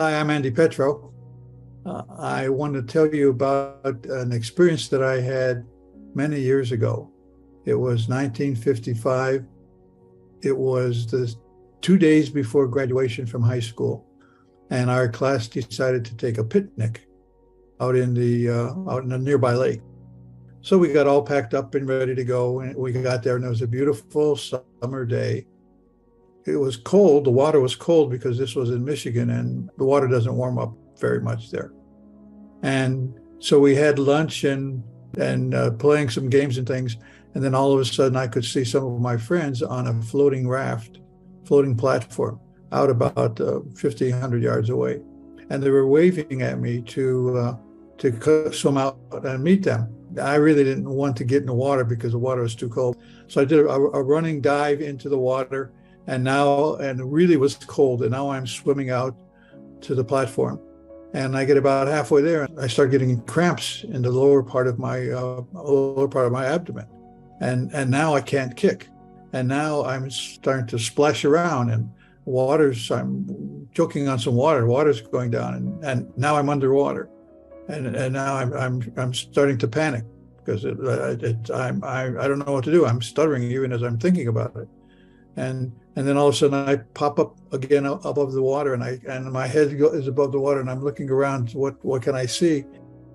Hi, I'm Andy Petro. I want to tell you about an experience that I had many years ago. It was 1955. It was the 2 days before graduation from high school, and our class decided to take a picnic out in a nearby lake. So we got all packed up and ready to go, and we got there, and it was a beautiful summer day. It was cold. The water was cold because this was in Michigan, and the water doesn't warm up very much there. And so we had lunch and playing some games and things. And then all of a sudden, I could see some of my friends on a floating platform, out about 50, 100 yards away. And they were waving at me to swim out and meet them. I really didn't want to get in the water because the water was too cold. So I did a running dive into the water, and it really was cold. And now I'm swimming out to the platform. And I get about halfway there, and I start getting cramps in the lower part of my abdomen. And now I can't kick. And now I'm starting to splash around, and I'm choking on some water. Water's going down, and now I'm underwater. And now I'm starting to panic because I don't know what to do. I'm stuttering even as I'm thinking about it. And then all of a sudden I pop up again above the water, and my head is above the water, and I'm looking around. What can I see?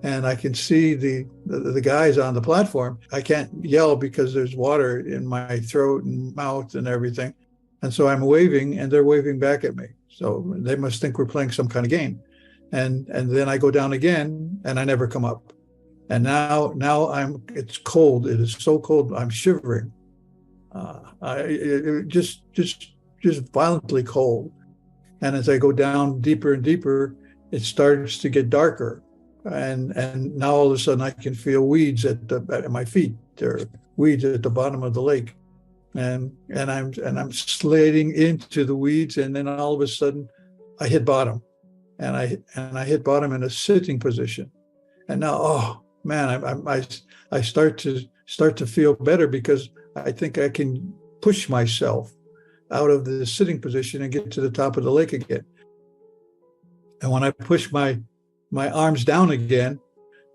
And I can see the guys on the platform. I can't yell because there's water in my throat and mouth and everything. And so I'm waving, and they're waving back at me. So they must think we're playing some kind of game. And then I go down again, and I never come up. And now it's cold. It is so cold. I'm shivering. Just violently cold. And as I go down deeper and deeper, it starts to get darker. And now all of a sudden I can feel weeds at my feet. There are weeds at the bottom of the lake. And I'm sliding into the weeds, and then all of a sudden I hit bottom. And I hit bottom in a sitting position. And now, oh man, I start to feel better because I think I can push myself out of the sitting position and get to the top of the lake again. And when I push my arms down again,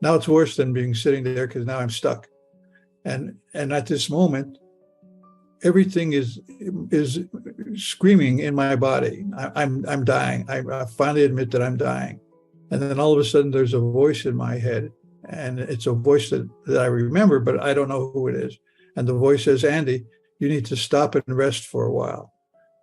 now it's worse than being sitting there because now I'm stuck. And at this moment, everything is screaming in my body. I'm dying. I finally admit that I'm dying. And then all of a sudden there's a voice in my head, and it's a voice that I remember, but I don't know who it is. And the voice says, Andy, you need to stop and rest for a while.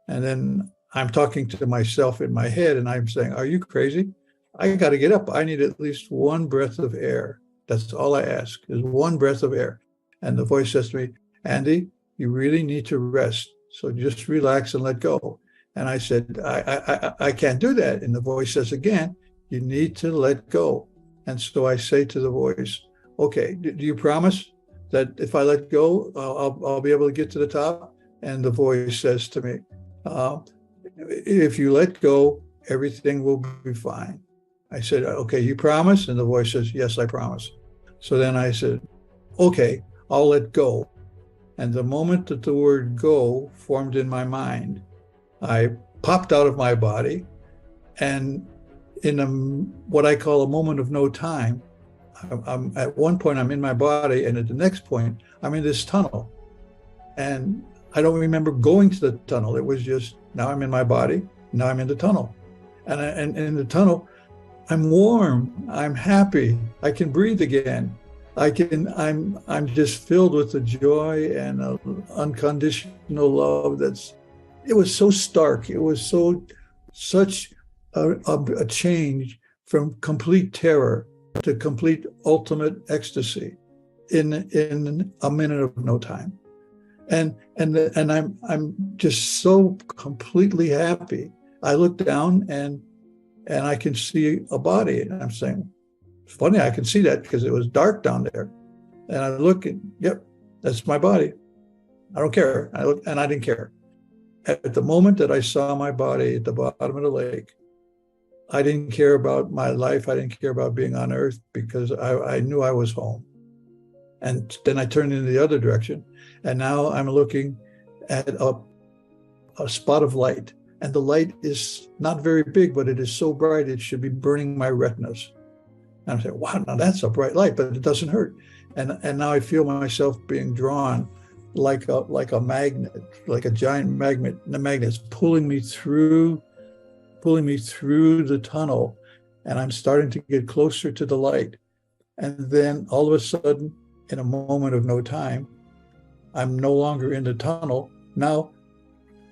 And then I'm talking to myself in my head, and I'm saying, are you crazy? I got to get up. I need at least one breath of air. That's all I ask, is one breath of air. And the voice says to me, Andy, you really need to rest. So just relax and let go. And I said, I can't do that. And the voice says again, you need to let go. And so I say to the voice, okay, do you promise that if I let go, I'll be able to get to the top? And the voice says to me, if you let go, everything will be fine. I said, okay, you promise? And the voice says, yes, I promise. So then I said, okay, I'll let go. And the moment that the word go formed in my mind, I popped out of my body, and in what I call a moment of no time, I'm at one point I'm in my body, and at the next point I'm in this tunnel. And I don't remember going to the tunnel. It was just, now I'm in my body, now I'm in the tunnel. And in the tunnel, I'm warm, I'm happy, I can breathe again. I'm just filled with the joy and unconditional love. It was so stark. It was such a change from complete terror to complete ultimate ecstasy in a minute of no time. And I'm just so completely happy. I look down and I can see a body, and I'm saying, it's funny, I can see that because it was dark down there. And I look and, yep, that's my body. I don't care. I look, and I didn't care. At the moment that I saw my body at the bottom of the lake, I didn't care about my life. I didn't care about being on earth because I knew I was home. And then I turned in the other direction. And now I'm looking at a spot of light and the light is not very big, but it is so bright it should be burning my retinas. And I'm saying, wow, now that's a bright light, but it doesn't hurt. And now I feel myself being drawn like a magnet, like a giant magnet. The magnet's pulling me through the tunnel, and I'm starting to get closer to the light. And then all of a sudden, in a moment of no time, I'm no longer in the tunnel. Now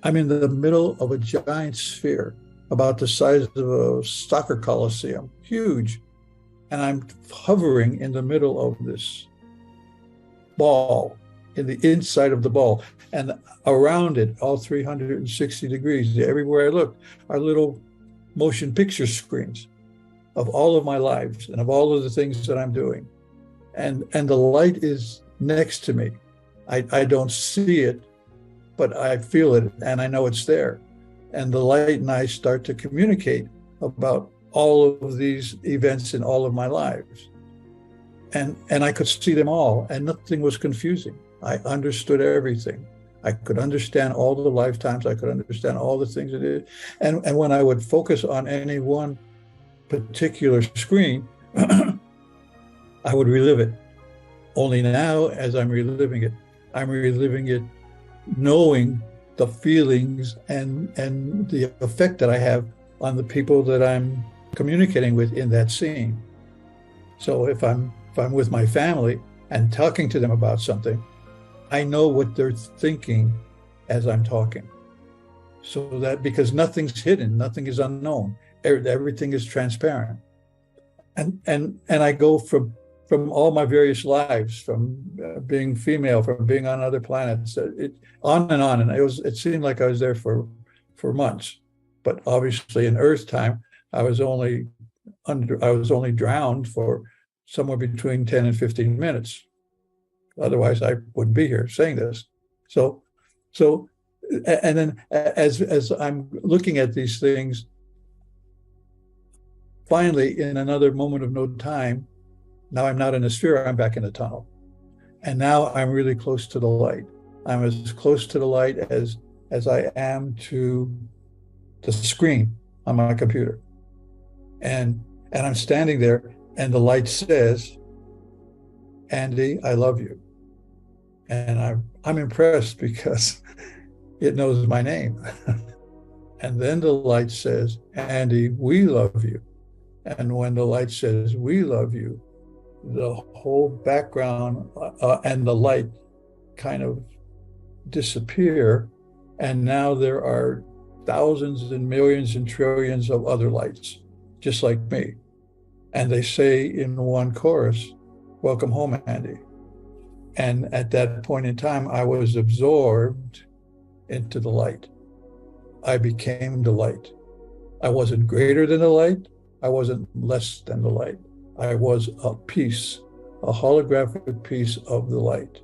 I'm in the middle of a giant sphere about the size of a soccer coliseum, huge. And I'm hovering in the middle of this ball, in the inside of the ball. And around it, all 360 degrees, everywhere I look, are little motion picture screens of all of my lives and of all of the things that I'm doing. And the light is next to me. I don't see it, but I feel it and I know it's there. And the light and I start to communicate about all of these events in all of my lives. And I could see them all, and nothing was confusing. I understood everything. I could understand all the lifetimes. I could understand all the things it is. And when I would focus on any one particular screen, I would relive it. Only now, as I'm reliving it knowing the feelings and the effect that I have on the people that I'm communicating with in that scene. So if I'm with my family and talking to them about something, I know what they're thinking as I'm talking. So that, because nothing's hidden, nothing is unknown, everything is transparent. And I go from all my various lives, from being female, from being on other planets, on and on. And it seemed like I was there for months. But obviously in Earth time, I was only drowned for somewhere between 10 and 15 minutes. Otherwise, I wouldn't be here saying this. So, and then as I'm looking at these things, finally, in another moment of no time, now I'm not in a sphere, I'm back in the tunnel. And now I'm really close to the light. I'm as close to the light as I am to the screen on my computer. And I'm standing there, and the light says, Andy, I love you. And I'm impressed because it knows my name. And then the light says, Andy, we love you. And when the light says, we love you, the whole background and the light kind of disappear. And now there are thousands and millions and trillions of other lights, just like me. And they say in one chorus, welcome home, Andy. And at that point in time, I was absorbed into the light. I became the light. I wasn't greater than the light. I wasn't less than the light. I was a piece, a holographic piece of the light.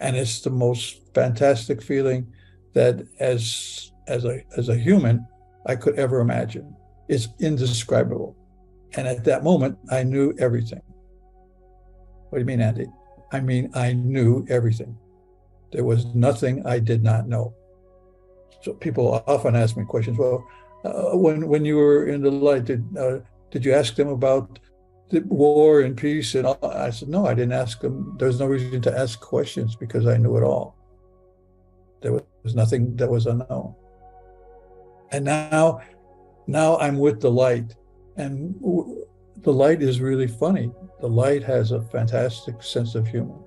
And it's the most fantastic feeling that as a human, I could ever imagine. It's indescribable. And at that moment, I knew everything. What do you mean, Andy? I mean, I knew everything. There was nothing I did not know. So people often ask me questions. Well, when you were in the light, did you ask them about the war and peace and all? I said, no, I didn't ask them. There's no reason to ask questions because I knew it all. There was nothing that was unknown. And now I'm with the light, and the light is really funny. The light has a fantastic sense of humor,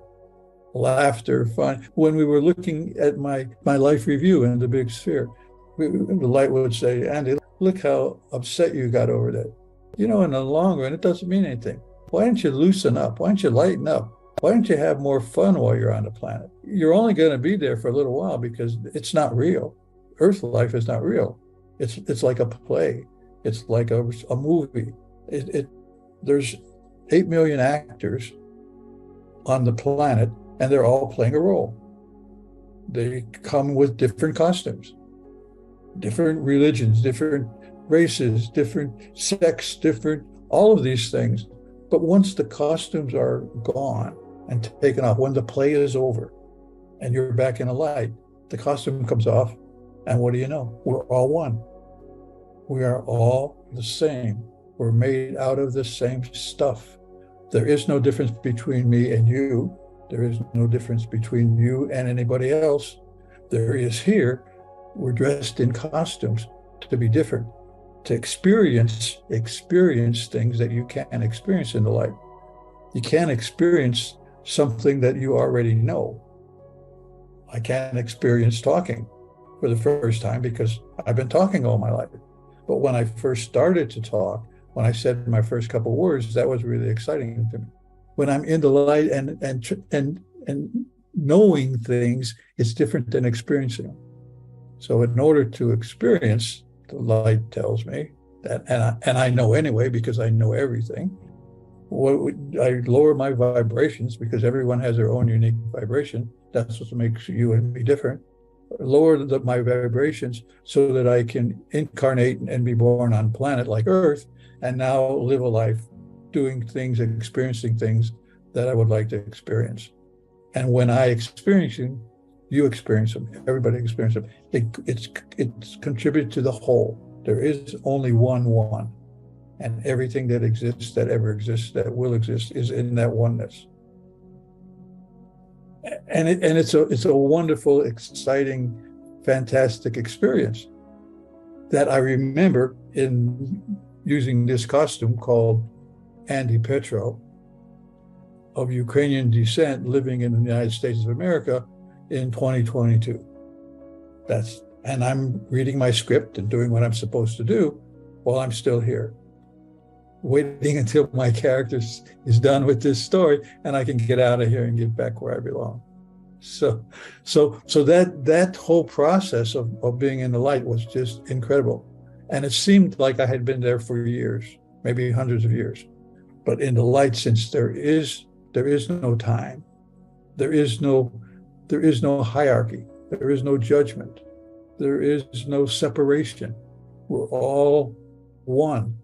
laughter, fun. When we were looking at my life review in the big sphere, the light would say, Andy, look how upset you got over that. You know, in the long run, it doesn't mean anything. Why don't you loosen up? Why don't you lighten up? Why don't you have more fun while you're on the planet? You're only going to be there for a little while because it's not real. Earth life is not real. It's like a play. It's like a movie. There's 8 million actors on the planet, and they're all playing a role. They come with different costumes, different religions, different races, different sex, different, all of these things. But once the costumes are gone and taken off, when the play is over and you're back in the light, the costume comes off And what do you know? We're all one. We are all the same. We're made out of the same stuff. There is no difference between me and you. There is no difference between you and anybody else. There is here. We're dressed in costumes to be different, to experience things that you can't experience in the light. You can't experience something that you already know. I can't experience talking for the first time because I've been talking all my life. But when I first started to talk, when I said my first couple words, that was really exciting to me. When I'm in the light and knowing things, it's different than experiencing them. So in order to experience, the light tells me that, and I know anyway because I know everything. I lower my vibrations because everyone has their own unique vibration. That's what makes you and me different. Lower my vibrations so that I can incarnate and be born on a planet like Earth and now live a life doing things, experiencing things that I would like to experience. And when I experience them, you experience them, everybody experiences them. It's contributed to the whole. There is only one. And everything that exists, that ever exists, that will exist is in that oneness. And it's a wonderful, exciting, fantastic experience that I remember in using this costume called Andy Petro of Ukrainian descent living in the United States of America in 2022. And I'm reading my script and doing what I'm supposed to do while I'm still here, waiting until my character is done with this story and I can get out of here and get back where I belong. So that whole process of being in the light was just incredible. And it seemed like I had been there for years, maybe hundreds of years. But in the light, since there is no time, there is no hierarchy, there is no judgment, there is no separation. We're all one.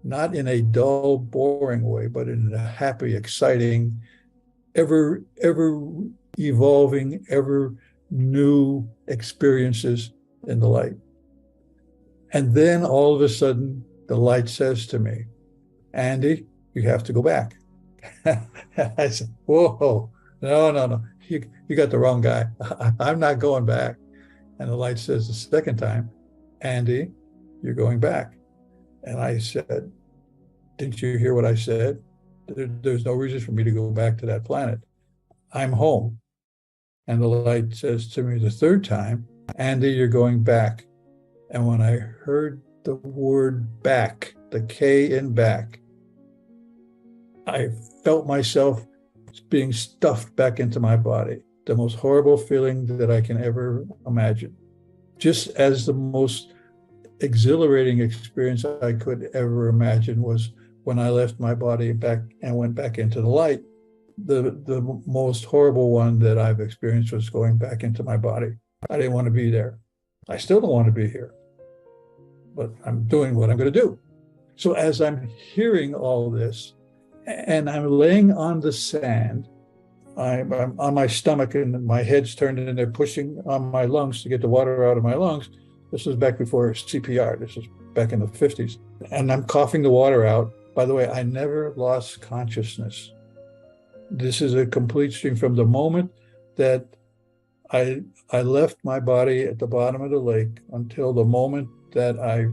Not in a dull, boring way, but in a happy, exciting, ever evolving, ever new experiences in the light. And then all of a sudden, the light says to me, Andy, you have to go back. I said, whoa, no, you got the wrong guy. I'm not going back. And the light says the second time, Andy, you're going back. And I said, didn't you hear what I said? There's no reason for me to go back to that planet. I'm home. And the light says to me the third time, Andy, you're going back. And when I heard the word back, the K in back, I felt myself being stuffed back into my body. The most horrible feeling that I can ever imagine. Just as the most exhilarating experience I could ever imagine was when I left my body back and went back into the light. The most horrible one that I've experienced was going back into my body. I didn't want to be there. I still don't want to be here, but I'm doing what I'm going to do. So as I'm hearing all this and I'm laying on the sand, I'm on my stomach and my head's turned and they're pushing on my lungs to get the water out of my lungs. This was back before CPR. This was back in the 50s. And I'm coughing the water out. By the way, I never lost consciousness. This is a complete stream from the moment that I left my body at the bottom of the lake until the moment that I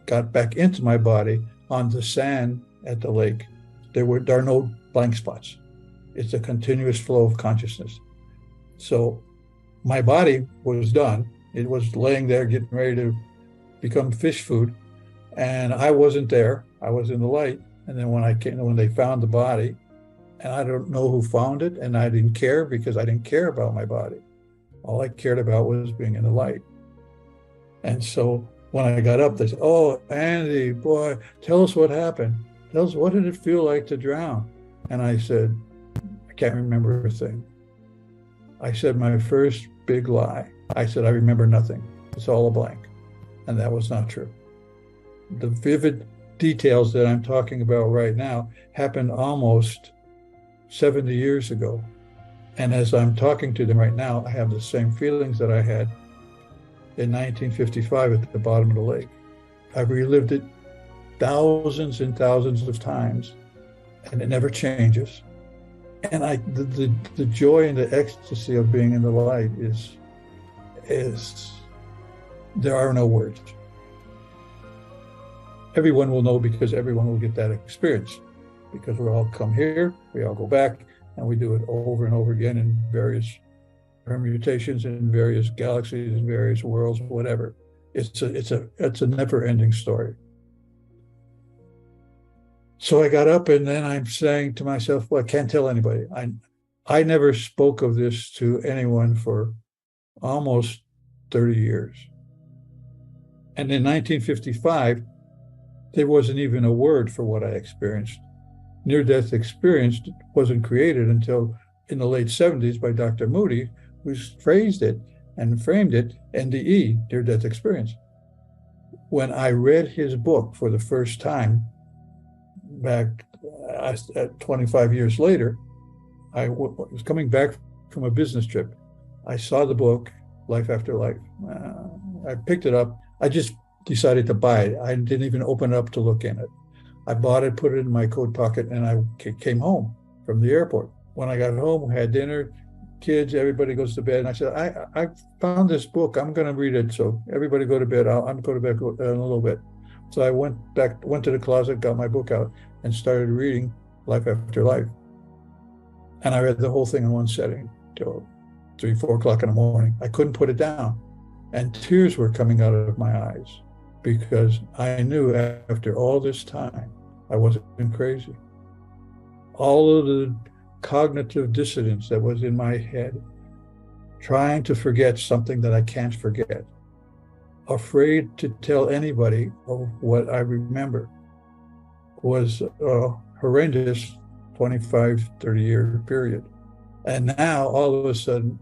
got back into my body on the sand at the lake. There are no blank spots. It's a continuous flow of consciousness. So my body was done. It was laying there getting ready to become fish food. And I wasn't there. I was in the light. And then when they found the body, and I don't know who found it, and I didn't care because I didn't care about my body. All I cared about was being in the light. And so when I got up, they said, oh, Andy, boy, tell us what happened. Tell us, what did it feel like to drown? And I said, I can't remember a thing. I said my first big lie. I said, I remember nothing. It's all a blank. And that was not true. The vivid details that I'm talking about right now happened almost 70 years ago. And as I'm talking to them right now, I have the same feelings that I had in 1955 at the bottom of the lake. I've relived it thousands and thousands of times, and it never changes. And the joy and the ecstasy of being in the light is there are no words. Everyone will know because everyone will get that experience, because we all come here, we all go back, and we do it over and over again in various permutations, in various galaxies, in various worlds, whatever. It's a never-ending story. So I got up, and then I'm saying to myself, well, I can't tell anybody. I never spoke of this to anyone for almost 30 years. And in 1955, there wasn't even a word for what I experienced. Near-death experience wasn't created until in the late 70s by Dr. Moody, who phrased it and framed it NDE, near-death experience. When I read his book for the first time, back 25 years later, I was coming back from a business trip. I saw the book, Life After Life. I picked it up. I just decided to buy it. I didn't even open it up to look in it. I bought it, put it in my coat pocket, and I came home from the airport. When I got home, had dinner, kids, everybody goes to bed. And I said, I found this book. I'm going to read it. So everybody go to bed. I'm going to bed in a little bit. So I went to the closet, got my book out, and started reading Life After Life. And I read the whole thing in one setting till 3, 4 o'clock in the morning. I couldn't put it down. And tears were coming out of my eyes because I knew after all this time, I wasn't crazy. All of the cognitive dissonance that was in my head, trying to forget something that I can't forget, afraid to tell anybody of what I remember, was a horrendous 25, 30-year period. And now, all of a sudden,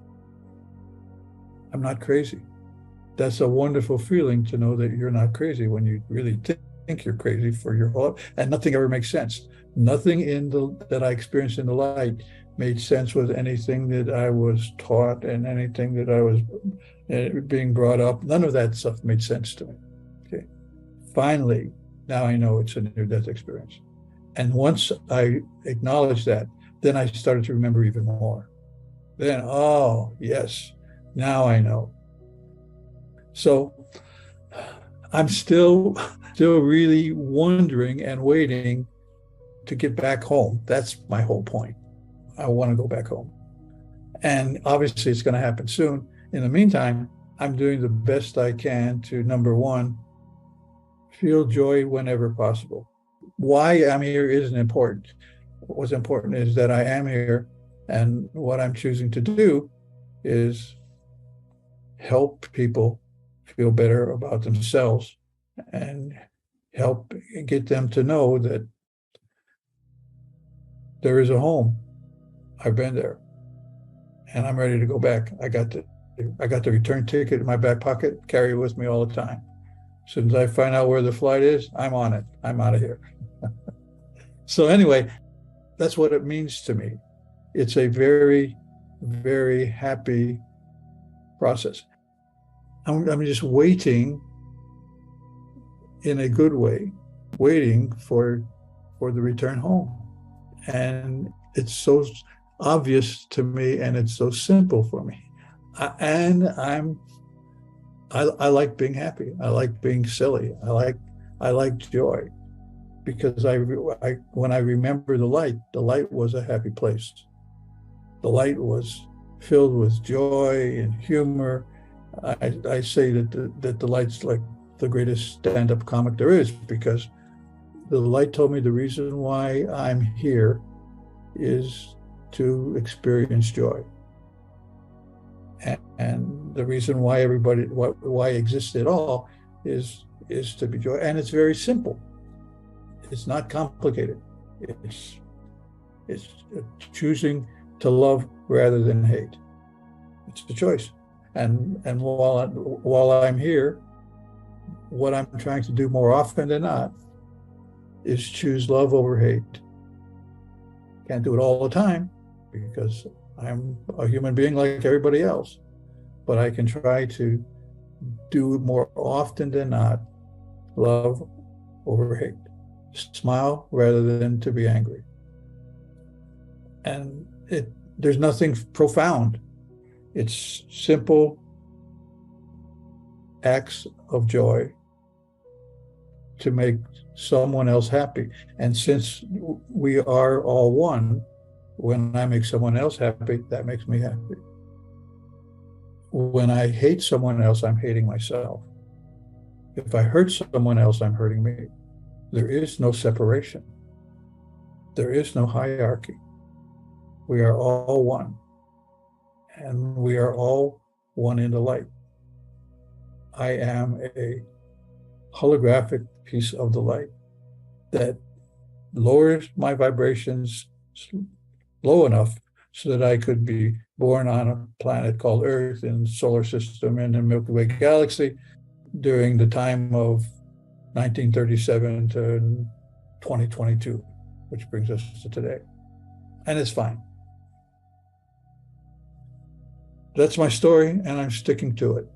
I'm not crazy. That's a wonderful feeling to know that you're not crazy when you really think you're crazy for your whole life, and nothing ever makes sense. Nothing that I experienced in the light made sense with anything that I was taught and anything that I was being brought up. None of that stuff made sense to me. Okay. Finally, now I know it's a near-death experience. And once I acknowledged that, then I started to remember even more. Then, oh, yes, now I know. So I'm still really wondering and waiting to get back home. That's my whole point. I want to go back home. And obviously it's going to happen soon. In the meantime, I'm doing the best I can to, number one, feel joy whenever possible. Why I'm here isn't important. What's important is that I am here, and what I'm choosing to do is help people feel better about themselves and help get them to know that there is a home. I've been there, and I'm ready to go back. I got the return ticket in my back pocket, carry it with me all the time. As soon as I find out where the flight is, I'm on it. I'm out of here. So anyway, that's what it means to me. It's a very, very happy process. I'm just waiting in a good way, waiting for the return home. And it's so obvious to me, and it's so simple for me. I like being happy. I like being silly. I like joy, because when I remember the light was a happy place. The light was filled with joy and humor. I say that the light's like the greatest stand-up comic there is, because the light told me the reason why I'm here is to experience joy. And the reason why why it exists at all is to be joy. And it's very simple. It's not complicated. It's choosing to love rather than hate. It's a choice. And while I'm here, what I'm trying to do more often than not is choose love over hate. Can't do it all the time, because I'm a human being like everybody else, but I can try to do more often than not love over hate, smile rather than to be angry. And there's nothing profound. It's simple acts of joy to make someone else happy. And since we are all one, when I make someone else happy, that makes me happy. When I hate someone else, I'm hating myself. If I hurt someone else, I'm hurting me. There is no separation. There is no hierarchy. We are all one. And we are all one in the light. I am a holographic piece of the light that lowers my vibrations low enough so that I could be born on a planet called Earth in the solar system and the Milky Way galaxy during the time of 1937 to 2022, which brings us to today. And it's fine. That's my story, and I'm sticking to it.